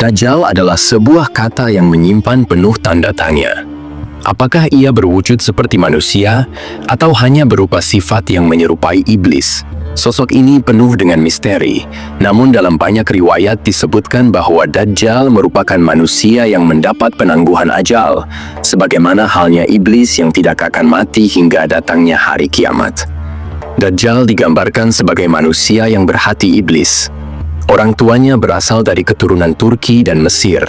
Dajjal adalah sebuah kata yang menyimpan penuh tanda tanya. Apakah ia berwujud seperti manusia atau hanya berupa sifat yang menyerupai iblis? Sosok ini penuh dengan misteri, namun dalam banyak riwayat disebutkan bahwa Dajjal merupakan manusia yang mendapat penangguhan ajal, sebagaimana halnya iblis yang tidak akan mati hingga datangnya hari kiamat. Dajjal digambarkan sebagai manusia yang berhati iblis. Orang tuanya berasal dari keturunan Turki dan Mesir.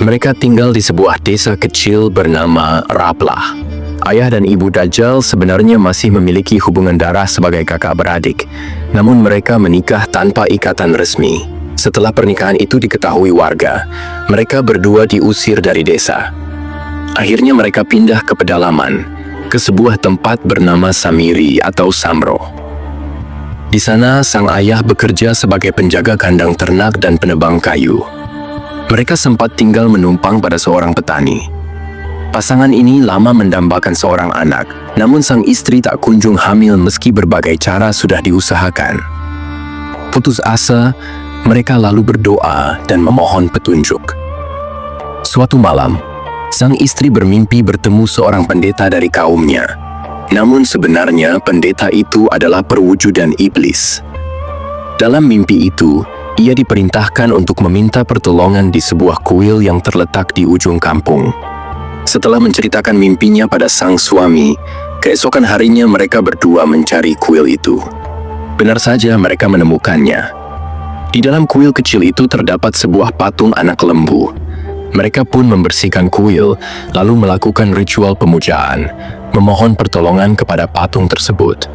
Mereka tinggal di sebuah desa kecil bernama Rablah. Ayah dan ibu Dajjal sebenarnya masih memiliki hubungan darah sebagai kakak beradik, namun mereka menikah tanpa ikatan resmi. Setelah pernikahan itu diketahui warga, mereka berdua diusir dari desa. Akhirnya mereka pindah ke pedalaman, ke sebuah tempat bernama Samiri atau Samro. Di sana, sang ayah bekerja sebagai penjaga kandang ternak dan penebang kayu. Mereka sempat tinggal menumpang pada seorang petani. Pasangan ini lama mendambakan seorang anak, namun sang istri tak kunjung hamil meski berbagai cara sudah diusahakan. Putus asa, mereka lalu berdoa dan memohon petunjuk. Suatu malam, sang istri bermimpi bertemu seorang pendeta dari kaumnya. Namun sebenarnya pendeta itu adalah perwujudan iblis. Dalam mimpi itu, ia diperintahkan untuk meminta pertolongan di sebuah kuil yang terletak di ujung kampung. Setelah menceritakan mimpinya pada sang suami, keesokan harinya mereka berdua mencari kuil itu. Benar saja mereka menemukannya. Di dalam kuil kecil itu terdapat sebuah patung anak lembu. Mereka pun membersihkan kuil, lalu melakukan ritual pemujaan, memohon pertolongan kepada patung tersebut.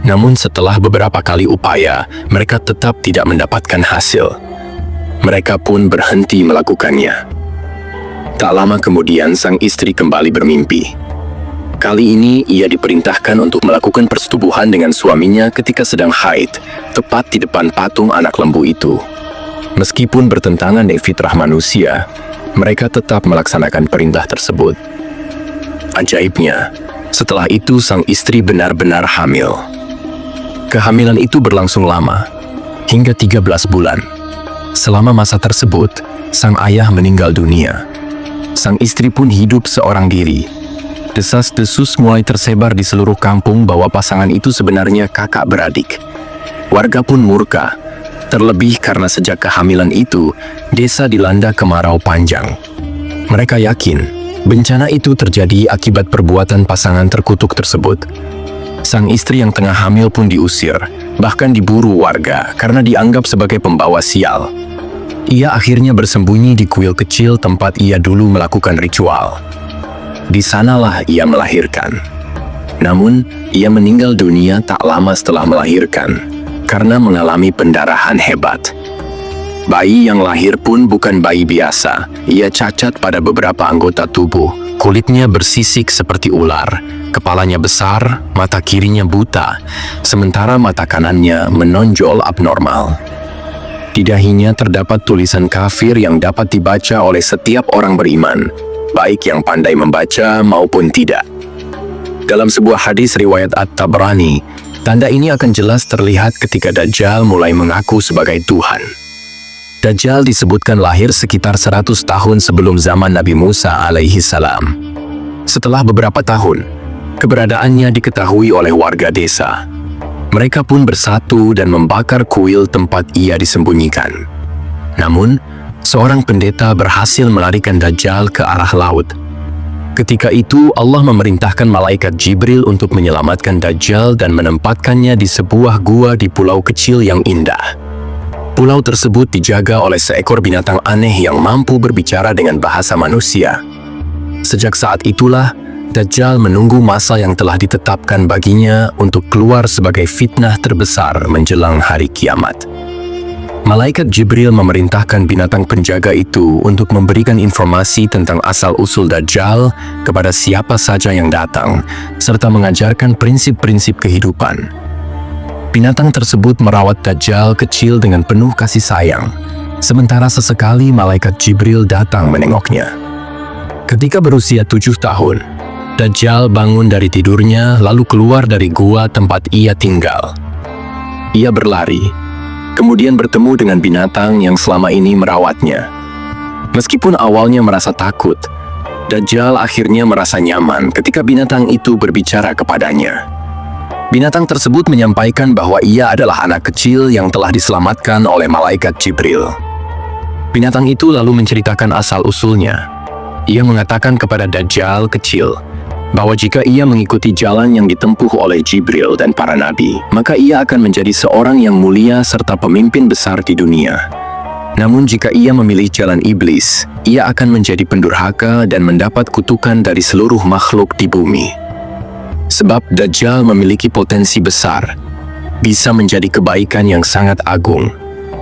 Namun setelah beberapa kali upaya, mereka tetap tidak mendapatkan hasil. Mereka pun berhenti melakukannya. Tak lama kemudian sang istri kembali bermimpi. Kali ini ia diperintahkan untuk melakukan persetubuhan dengan suaminya ketika sedang haid, tepat di depan patung anak lembu itu. Meskipun bertentangan dengan fitrah manusia, mereka tetap melaksanakan perintah tersebut. Ajaibnya, setelah itu sang istri benar-benar hamil. Kehamilan itu berlangsung lama, hingga 13 bulan. Selama masa tersebut, sang ayah meninggal dunia. Sang istri pun hidup seorang diri. Desas-desus mulai tersebar di seluruh kampung bahwa pasangan itu sebenarnya kakak beradik. Warga pun murka, terlebih karena sejak kehamilan itu, desa dilanda kemarau panjang. Mereka yakin bencana itu terjadi akibat perbuatan pasangan terkutuk tersebut. Sang istri yang tengah hamil pun diusir, bahkan diburu warga karena dianggap sebagai pembawa sial. Ia akhirnya bersembunyi di kuil kecil tempat ia dulu melakukan ritual. Di sanalah ia melahirkan. Namun, ia meninggal dunia tak lama setelah melahirkan karena mengalami pendarahan hebat. Bayi yang lahir pun bukan bayi biasa. Ia cacat pada beberapa anggota tubuh. Kulitnya bersisik seperti ular, kepalanya besar, mata kirinya buta, sementara mata kanannya menonjol abnormal. Di dahinya terdapat tulisan kafir yang dapat dibaca oleh setiap orang beriman, baik yang pandai membaca maupun tidak. Dalam sebuah hadis riwayat At-Tabrani, tanda ini akan jelas terlihat ketika Dajjal mulai mengaku sebagai Tuhan. Dajjal disebutkan lahir sekitar 100 tahun sebelum zaman Nabi Musa alaihi salam. Setelah beberapa tahun, keberadaannya diketahui oleh warga desa. Mereka pun bersatu dan membakar kuil tempat ia disembunyikan. Namun, seorang pendeta berhasil melarikan Dajjal ke arah laut. Ketika itu, Allah memerintahkan malaikat Jibril untuk menyelamatkan Dajjal dan menempatkannya di sebuah gua di pulau kecil yang indah. Pulau tersebut dijaga oleh seekor binatang aneh yang mampu berbicara dengan bahasa manusia. Sejak saat itulah, Dajjal menunggu masa yang telah ditetapkan baginya untuk keluar sebagai fitnah terbesar menjelang hari kiamat. Malaikat Jibril memerintahkan binatang penjaga itu untuk memberikan informasi tentang asal-usul Dajjal kepada siapa saja yang datang, serta mengajarkan prinsip-prinsip kehidupan. Binatang tersebut merawat Dajjal kecil dengan penuh kasih sayang, sementara sesekali malaikat Jibril datang menengoknya. Ketika berusia 7 tahun, Dajjal bangun dari tidurnya lalu keluar dari gua tempat ia tinggal. Ia berlari, kemudian bertemu dengan binatang yang selama ini merawatnya. Meskipun awalnya merasa takut, Dajjal akhirnya merasa nyaman ketika binatang itu berbicara kepadanya. Binatang tersebut menyampaikan bahwa ia adalah anak kecil yang telah diselamatkan oleh malaikat Jibril. Binatang itu lalu menceritakan asal-usulnya. Ia mengatakan kepada Dajjal kecil bahwa jika ia mengikuti jalan yang ditempuh oleh Jibril dan para nabi, maka ia akan menjadi seorang yang mulia serta pemimpin besar di dunia. Namun jika ia memilih jalan iblis, ia akan menjadi pendurhaka dan mendapat kutukan dari seluruh makhluk di bumi. Sebab Dajjal memiliki potensi besar, bisa menjadi kebaikan yang sangat agung,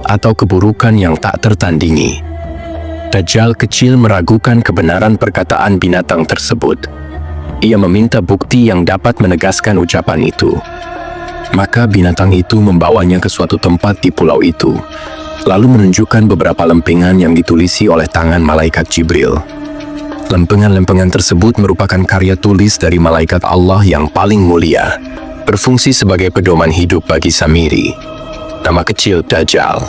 atau keburukan yang tak tertandingi. Dajjal kecil meragukan kebenaran perkataan binatang tersebut. Ia meminta bukti yang dapat menegaskan ucapan itu. Maka binatang itu membawanya ke suatu tempat di pulau itu, lalu menunjukkan beberapa lempengan yang ditulisi oleh tangan malaikat Jibril. Lempengan-lempengan tersebut merupakan karya tulis dari malaikat Allah yang paling mulia, berfungsi sebagai pedoman hidup bagi Samiri. Nama kecil Dajjal.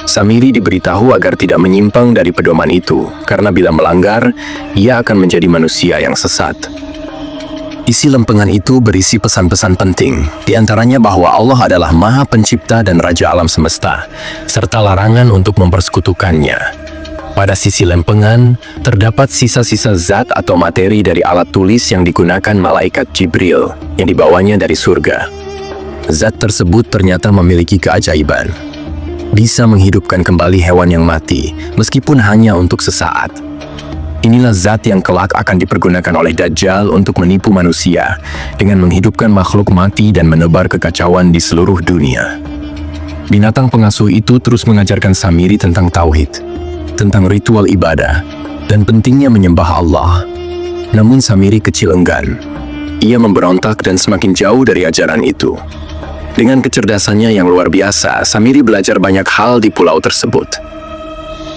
Samiri diberitahu agar tidak menyimpang dari pedoman itu, karena bila melanggar, ia akan menjadi manusia yang sesat. Isi lempengan itu berisi pesan-pesan penting, di antaranya bahwa Allah adalah Maha Pencipta dan Raja Alam Semesta, serta larangan untuk mempersekutukannya. Pada sisi lempengan, terdapat sisa-sisa zat atau materi dari alat tulis yang digunakan malaikat Jibril, yang dibawanya dari surga. Zat tersebut ternyata memiliki keajaiban. Bisa menghidupkan kembali hewan yang mati, meskipun hanya untuk sesaat. Inilah zat yang kelak akan dipergunakan oleh Dajjal untuk menipu manusia dengan menghidupkan makhluk mati dan menebar kekacauan di seluruh dunia. Binatang pengasuh itu terus mengajarkan Samiri tentang tauhid, tentang ritual ibadah, dan pentingnya menyembah Allah. Namun Samiri kecil enggan. Ia memberontak dan semakin jauh dari ajaran itu. Dengan kecerdasannya yang luar biasa, Samiri belajar banyak hal di pulau tersebut.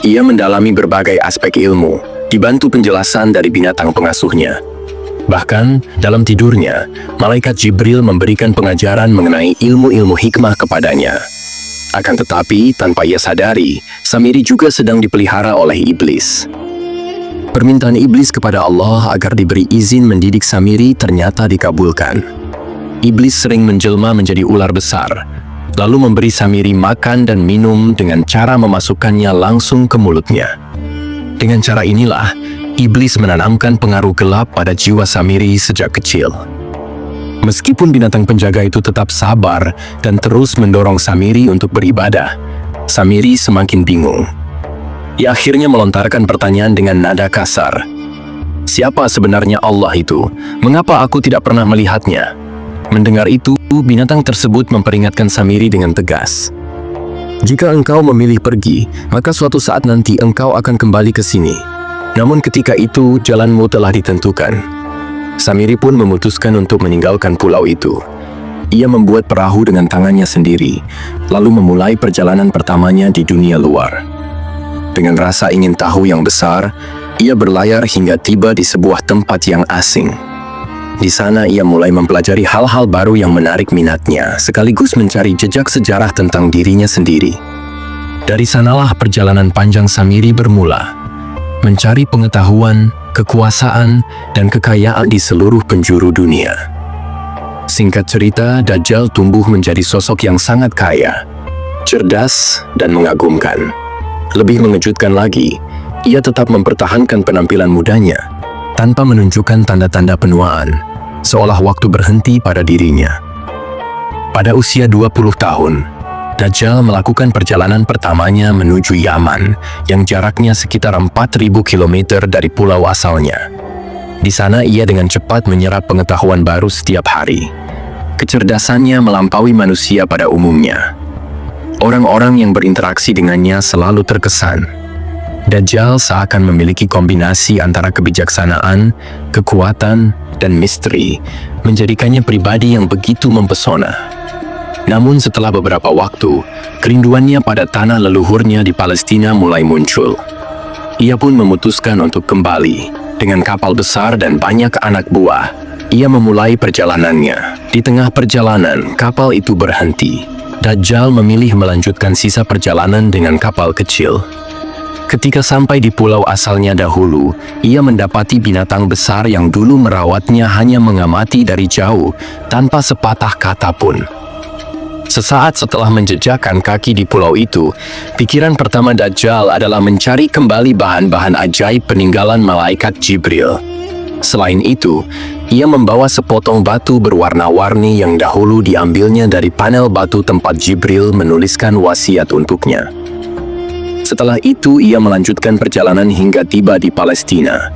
Ia mendalami berbagai aspek ilmu, dibantu penjelasan dari binatang pengasuhnya. Bahkan, dalam tidurnya, malaikat Jibril memberikan pengajaran mengenai ilmu-ilmu hikmah kepadanya. Akan tetapi, tanpa ia sadari, Samiri juga sedang dipelihara oleh iblis. Permintaan iblis kepada Allah agar diberi izin mendidik Samiri ternyata dikabulkan. Iblis sering menjelma menjadi ular besar, lalu memberi Samiri makan dan minum dengan cara memasukkannya langsung ke mulutnya. Dengan cara inilah, iblis menanamkan pengaruh gelap pada jiwa Samiri sejak kecil. Meskipun binatang penjaga itu tetap sabar dan terus mendorong Samiri untuk beribadah, Samiri semakin bingung. Ia akhirnya melontarkan pertanyaan dengan nada kasar. Siapa sebenarnya Allah itu? Mengapa aku tidak pernah melihatnya? Mendengar itu, binatang tersebut memperingatkan Samiri dengan tegas. Jika engkau memilih pergi, maka suatu saat nanti engkau akan kembali ke sini. Namun ketika itu, jalanmu telah ditentukan. Samiri pun memutuskan untuk meninggalkan pulau itu. Ia membuat perahu dengan tangannya sendiri, lalu memulai perjalanan pertamanya di dunia luar. Dengan rasa ingin tahu yang besar, ia berlayar hingga tiba di sebuah tempat yang asing. Di sana ia mulai mempelajari hal-hal baru yang menarik minatnya, sekaligus mencari jejak sejarah tentang dirinya sendiri. Dari sanalah perjalanan panjang Samiri bermula, mencari pengetahuan, kekuasaan, dan kekayaan di seluruh penjuru dunia. Singkat cerita, Dajjal tumbuh menjadi sosok yang sangat kaya, cerdas, dan mengagumkan. Lebih mengejutkan lagi, ia tetap mempertahankan penampilan mudanya, tanpa menunjukkan tanda-tanda penuaan, seolah waktu berhenti pada dirinya. Pada usia 20 tahun, Dajjal melakukan perjalanan pertamanya menuju Yaman, yang jaraknya sekitar 4.000 km dari pulau asalnya. Di sana ia dengan cepat menyerap pengetahuan baru setiap hari. Kecerdasannya melampaui manusia pada umumnya. Orang-orang yang berinteraksi dengannya selalu terkesan. Dajjal seakan memiliki kombinasi antara kebijaksanaan, kekuatan, dan misteri, menjadikannya pribadi yang begitu mempesona. Namun setelah beberapa waktu, kerinduannya pada tanah leluhurnya di Palestina mulai muncul. Ia pun memutuskan untuk kembali. Dengan kapal besar dan banyak anak buah, ia memulai perjalanannya. Di tengah perjalanan, kapal itu berhenti. Dajjal memilih melanjutkan sisa perjalanan dengan kapal kecil. Ketika sampai di pulau asalnya dahulu, ia mendapati binatang besar yang dulu merawatnya hanya mengamati dari jauh, tanpa sepatah kata pun. Sesaat setelah menjejakkan kaki di pulau itu, pikiran pertama Dajjal adalah mencari kembali bahan-bahan ajaib peninggalan malaikat Jibril. Selain itu, ia membawa sepotong batu berwarna-warni yang dahulu diambilnya dari panel batu tempat Jibril menuliskan wasiat untuknya. Setelah itu, ia melanjutkan perjalanan hingga tiba di Palestina.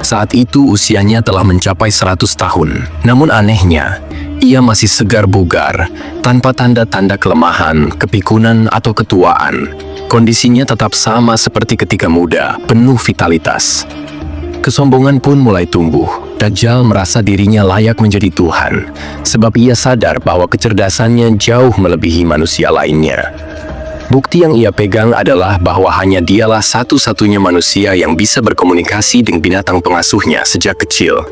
Saat itu usianya telah mencapai 100 tahun. Namun anehnya, ia masih segar bugar, tanpa tanda-tanda kelemahan, kepikunan, atau ketuaan. Kondisinya tetap sama seperti ketika muda, penuh vitalitas. Kesombongan pun mulai tumbuh. Dajjal merasa dirinya layak menjadi Tuhan, sebab ia sadar bahwa kecerdasannya jauh melebihi manusia lainnya. Bukti yang ia pegang adalah bahwa hanya dialah satu-satunya manusia yang bisa berkomunikasi dengan binatang pengasuhnya sejak kecil.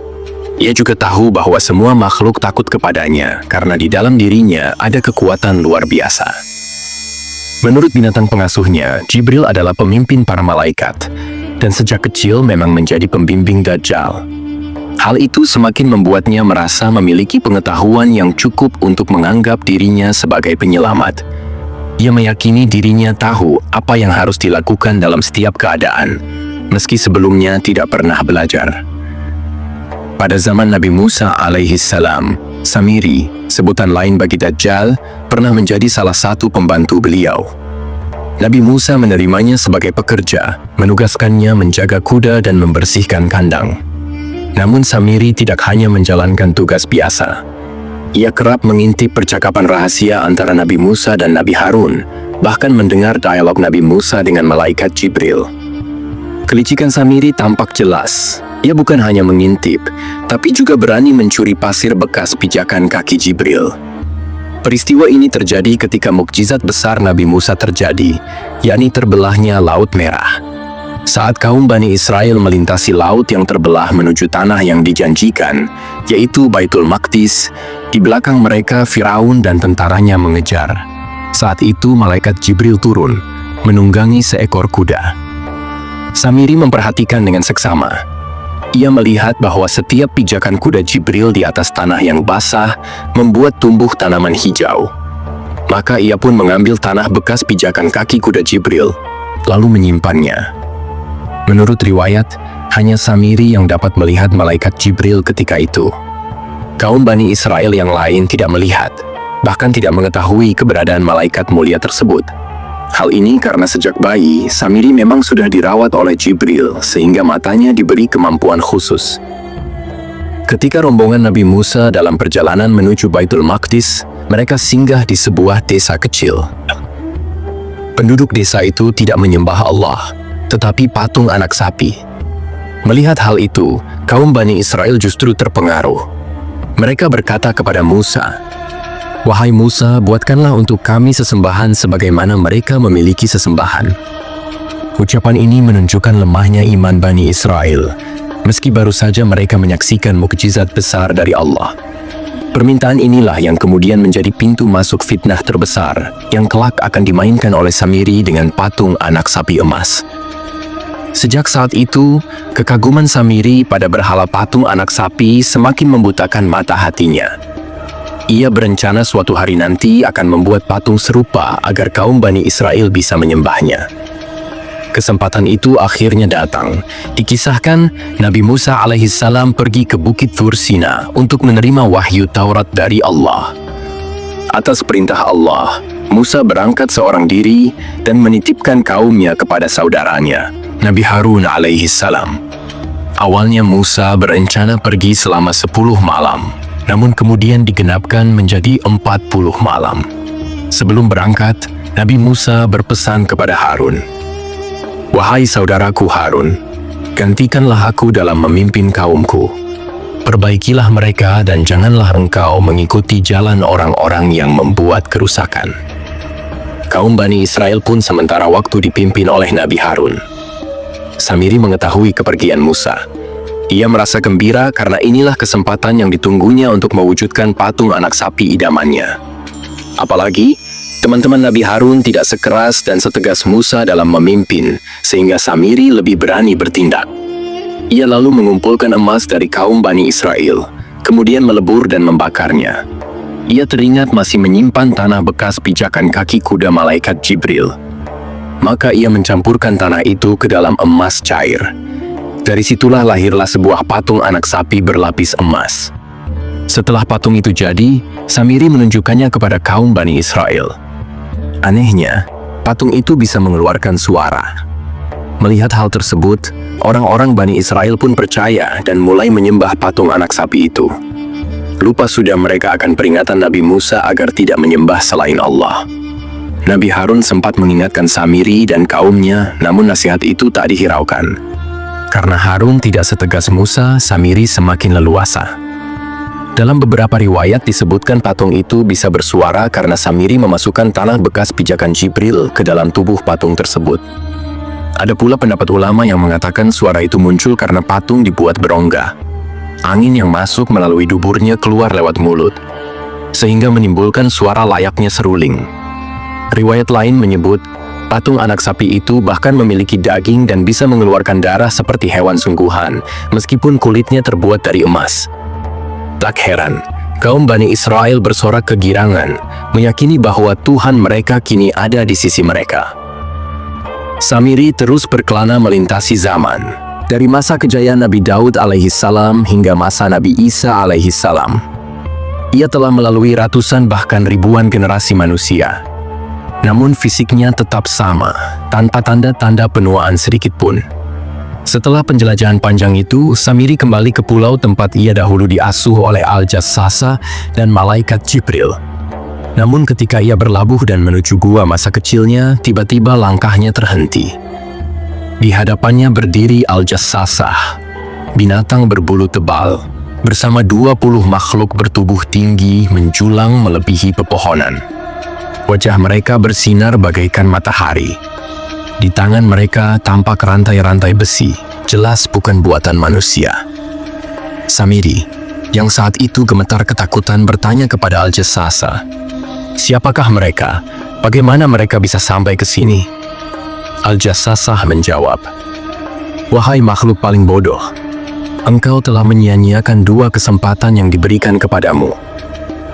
Ia juga tahu bahwa semua makhluk takut kepadanya karena di dalam dirinya ada kekuatan luar biasa. Menurut binatang pengasuhnya, Jibril adalah pemimpin para malaikat, dan sejak kecil memang menjadi pembimbing Dajjal. Hal itu semakin membuatnya merasa memiliki pengetahuan yang cukup untuk menganggap dirinya sebagai penyelamat. Ia meyakini dirinya tahu apa yang harus dilakukan dalam setiap keadaan, meski sebelumnya tidak pernah belajar. Pada zaman Nabi Musa alaihissalam, Samiri, sebutan lain bagi Dajjal, pernah menjadi salah satu pembantu beliau. Nabi Musa menerimanya sebagai pekerja, menugaskannya menjaga kuda dan membersihkan kandang. Namun Samiri tidak hanya menjalankan tugas biasa. Ia kerap mengintip percakapan rahasia antara Nabi Musa dan Nabi Harun, bahkan mendengar dialog Nabi Musa dengan malaikat Jibril. Kelicikan Samiri tampak jelas. Ia bukan hanya mengintip, tapi juga berani mencuri pasir bekas pijakan kaki Jibril. Peristiwa ini terjadi ketika mukjizat besar Nabi Musa terjadi, yakni terbelahnya Laut Merah. Saat kaum Bani Israel melintasi laut yang terbelah menuju tanah yang dijanjikan, yaitu Baitul Maqdis, di belakang mereka Firaun dan tentaranya mengejar. Saat itu malaikat Jibril turun, menunggangi seekor kuda. Samiri memperhatikan dengan seksama. Ia melihat bahwa setiap pijakan kuda Jibril di atas tanah yang basah membuat tumbuh tanaman hijau. Maka ia pun mengambil tanah bekas pijakan kaki kuda Jibril, lalu menyimpannya. Menurut riwayat, hanya Samiri yang dapat melihat malaikat Jibril ketika itu. Kaum Bani Israel yang lain tidak melihat, bahkan tidak mengetahui keberadaan malaikat mulia tersebut. Hal ini karena sejak bayi, Samiri memang sudah dirawat oleh Jibril, sehingga matanya diberi kemampuan khusus. Ketika rombongan Nabi Musa dalam perjalanan menuju Baitul Maqdis, mereka singgah di sebuah desa kecil. Penduduk desa itu tidak menyembah Allah, tetapi patung anak sapi. Melihat hal itu, kaum Bani Israel justru terpengaruh. Mereka berkata kepada Musa, "Wahai Musa, buatkanlah untuk kami sesembahan sebagaimana mereka memiliki sesembahan." Ucapan ini menunjukkan lemahnya iman Bani Israel, meski baru saja mereka menyaksikan mukjizat besar dari Allah. Permintaan inilah yang kemudian menjadi pintu masuk fitnah terbesar yang kelak akan dimainkan oleh Samiri dengan patung anak sapi emas. Sejak saat itu, kekaguman Samiri pada berhala patung anak sapi semakin membutakan mata hatinya. Ia berencana suatu hari nanti akan membuat patung serupa agar kaum Bani Israel bisa menyembahnya. Kesempatan itu akhirnya datang. Dikisahkan, Nabi Musa alaihissalam pergi ke Bukit Tur Sina untuk menerima wahyu Taurat dari Allah. Atas perintah Allah, Musa berangkat seorang diri dan menitipkan kaumnya kepada saudaranya, Nabi Harun alaihissalam. Awalnya Musa berencana pergi selama 10 malam, namun kemudian digenapkan menjadi 40 malam. Sebelum berangkat, Nabi Musa berpesan kepada Harun, "Wahai saudaraku Harun, gantikanlah aku dalam memimpin kaumku. Perbaikilah mereka dan janganlah engkau mengikuti jalan orang-orang yang membuat kerusakan." Kaum Bani Israel pun sementara waktu dipimpin oleh Nabi Harun. Samiri mengetahui kepergian Musa. Ia merasa gembira karena inilah kesempatan yang ditunggunya untuk mewujudkan patung anak sapi idamannya. Apalagi, Teman-teman Nabi Harun tidak sekeras dan setegas Musa dalam memimpin, sehingga Samiri lebih berani bertindak. Ia lalu mengumpulkan emas dari kaum Bani Israel, kemudian melebur dan membakarnya. Ia teringat masih menyimpan tanah bekas pijakan kaki kuda malaikat Jibril. Maka ia mencampurkan tanah itu ke dalam emas cair. Dari situlah lahirlah sebuah patung anak sapi berlapis emas. Setelah patung itu jadi, Samiri menunjukkannya kepada kaum Bani Israel. Anehnya, patung itu bisa mengeluarkan suara. Melihat hal tersebut, orang-orang Bani Israel pun percaya dan mulai menyembah patung anak sapi itu. Lupa sudah mereka akan peringatan Nabi Musa agar tidak menyembah selain Allah. Nabi Harun sempat mengingatkan Samiri dan kaumnya, namun nasihat itu tak dihiraukan. Karena Harun tidak setegas Musa, Samiri semakin leluasa. Dalam beberapa riwayat disebutkan patung itu bisa bersuara karena Samiri memasukkan tanah bekas pijakan Jibril ke dalam tubuh patung tersebut. Ada pula pendapat ulama yang mengatakan suara itu muncul karena patung dibuat berongga. Angin yang masuk melalui duburnya keluar lewat mulut, sehingga menimbulkan suara layaknya seruling. Riwayat lain menyebut, patung anak sapi itu bahkan memiliki daging dan bisa mengeluarkan darah seperti hewan sungguhan, meskipun kulitnya terbuat dari emas. Tak heran, kaum Bani Israel bersorak kegirangan, meyakini bahwa Tuhan mereka kini ada di sisi mereka. Samiri terus berkelana melintasi zaman, dari masa kejayaan Nabi Daud alaihissalam hingga masa Nabi Isa alaihissalam. Ia telah melalui ratusan bahkan ribuan generasi manusia. Namun fisiknya tetap sama, tanpa tanda-tanda penuaan sedikit pun. Setelah penjelajahan panjang itu, Samiri kembali ke pulau tempat ia dahulu diasuh oleh Al-Jassasa dan malaikat Jibril. Namun ketika ia berlabuh dan menuju gua masa kecilnya, tiba-tiba langkahnya terhenti. Di hadapannya berdiri Al-Jassasa, binatang berbulu tebal, bersama 20 makhluk bertubuh tinggi menjulang melebihi pepohonan. Wajah mereka bersinar bagaikan matahari. Di tangan mereka tampak rantai-rantai besi, jelas bukan buatan manusia. Samiri, yang saat itu gemetar ketakutan, bertanya kepada Al-Jassasa, "Siapakah mereka? Bagaimana mereka bisa sampai ke sini?" Al-Jassasa menjawab, "Wahai makhluk paling bodoh, engkau telah menyia-nyiakan 2 kesempatan yang diberikan kepadamu.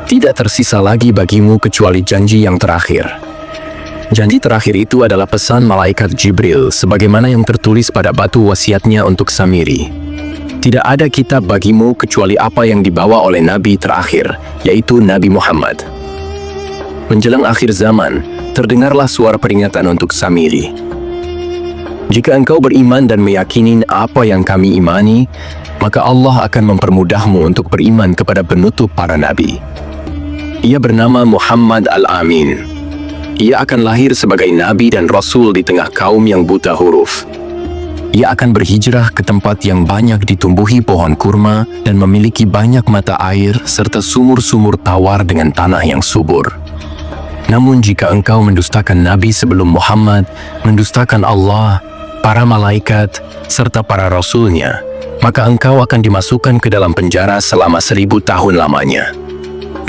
Tidak tersisa lagi bagimu kecuali janji yang terakhir. Janji terakhir itu adalah pesan malaikat Jibril sebagaimana yang tertulis pada batu wasiatnya untuk Samiri. Tidak ada kitab bagimu kecuali apa yang dibawa oleh Nabi terakhir, yaitu Nabi Muhammad." Menjelang akhir zaman, terdengarlah suara peringatan untuk Samiri. "Jika engkau beriman dan meyakini apa yang kami imani, maka Allah akan mempermudahmu untuk beriman kepada penutup para nabi. Ia bernama Muhammad Al-Amin. Ia akan lahir sebagai nabi dan rasul di tengah kaum yang buta huruf. Ia akan berhijrah ke tempat yang banyak ditumbuhi pohon kurma dan memiliki banyak mata air serta sumur-sumur tawar dengan tanah yang subur. Namun jika engkau mendustakan nabi sebelum Muhammad, mendustakan Allah, para malaikat, serta para rasulnya, maka engkau akan dimasukkan ke dalam penjara selama 1000 tahun lamanya.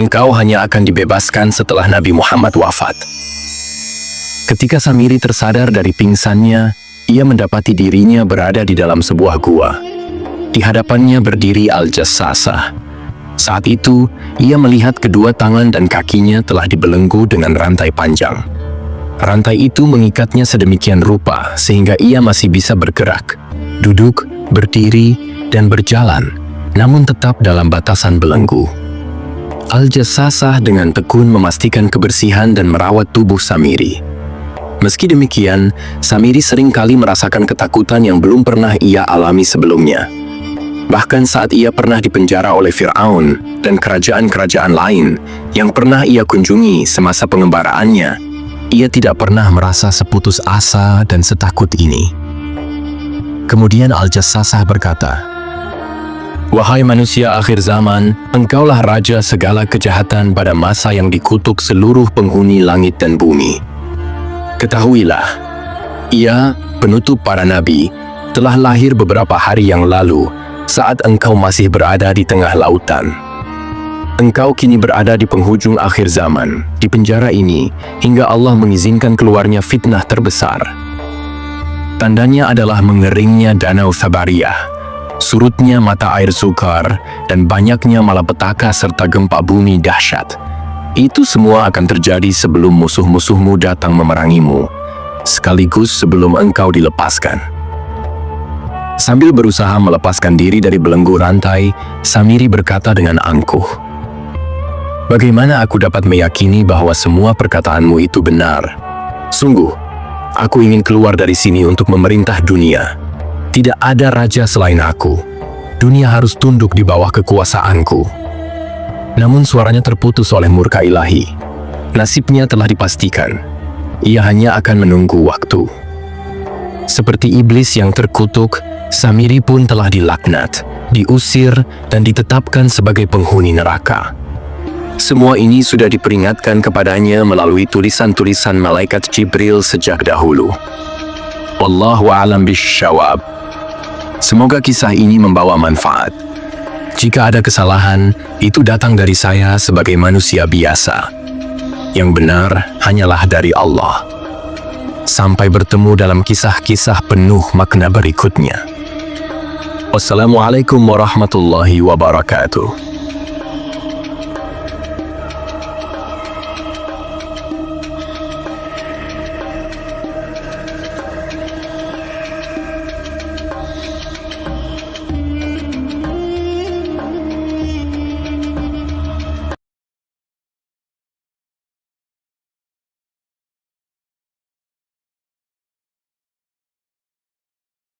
Engkau hanya akan dibebaskan setelah Nabi Muhammad wafat." Ketika Samiri tersadar dari pingsannya, ia mendapati dirinya berada di dalam sebuah gua. Di hadapannya berdiri Al-Jassasa. Saat itu, ia melihat kedua tangan dan kakinya telah dibelenggu dengan rantai panjang. Rantai itu mengikatnya sedemikian rupa sehingga ia masih bisa bergerak, duduk, berdiri, dan berjalan, namun tetap dalam batasan belenggu. Al-Jassasa dengan tekun memastikan kebersihan dan merawat tubuh Samiri. Meski demikian, Samiri sering kali merasakan ketakutan yang belum pernah ia alami sebelumnya. Bahkan saat ia pernah dipenjara oleh Fir'aun dan kerajaan-kerajaan lain yang pernah ia kunjungi semasa pengembaraannya, ia tidak pernah merasa seputus asa dan setakut ini. Kemudian Al-Jassasa berkata, "Wahai manusia akhir zaman, engkaulah raja segala kejahatan pada masa yang dikutuk seluruh penghuni langit dan bumi. Ketahuilah, ia, penutup para nabi, telah lahir beberapa hari yang lalu saat engkau masih berada di tengah lautan. Engkau kini berada di penghujung akhir zaman, di penjara ini, hingga Allah mengizinkan keluarnya fitnah terbesar. Tandanya adalah mengeringnya danau Thabariyah, surutnya mata air Sukar, dan banyaknya malapetaka serta gempa bumi dahsyat. Itu semua akan terjadi sebelum musuh-musuhmu datang memerangimu, sekaligus sebelum engkau dilepaskan. Sambil berusaha melepaskan diri dari belenggu rantai, Samiri berkata dengan angkuh, "Bagaimana aku dapat meyakini bahwa semua perkataanmu itu benar? Sungguh, aku ingin keluar dari sini untuk memerintah dunia. Tidak ada raja selain aku. Dunia harus tunduk di bawah kekuasaanku." Namun suaranya terputus oleh murka ilahi. Nasibnya telah dipastikan. Ia hanya akan menunggu waktu. Seperti iblis yang terkutuk, Samiri pun telah dilaknat, diusir, dan ditetapkan sebagai penghuni neraka. Semua ini sudah diperingatkan kepadanya melalui tulisan-tulisan malaikat Jibril sejak dahulu. Wallahu a'lam bisyawab. Semoga kisah ini membawa manfaat. Jika ada kesalahan, itu datang dari saya sebagai manusia biasa. Yang benar hanyalah dari Allah. Sampai bertemu dalam kisah-kisah penuh makna berikutnya. Wassalamualaikum warahmatullahi wabarakatuh.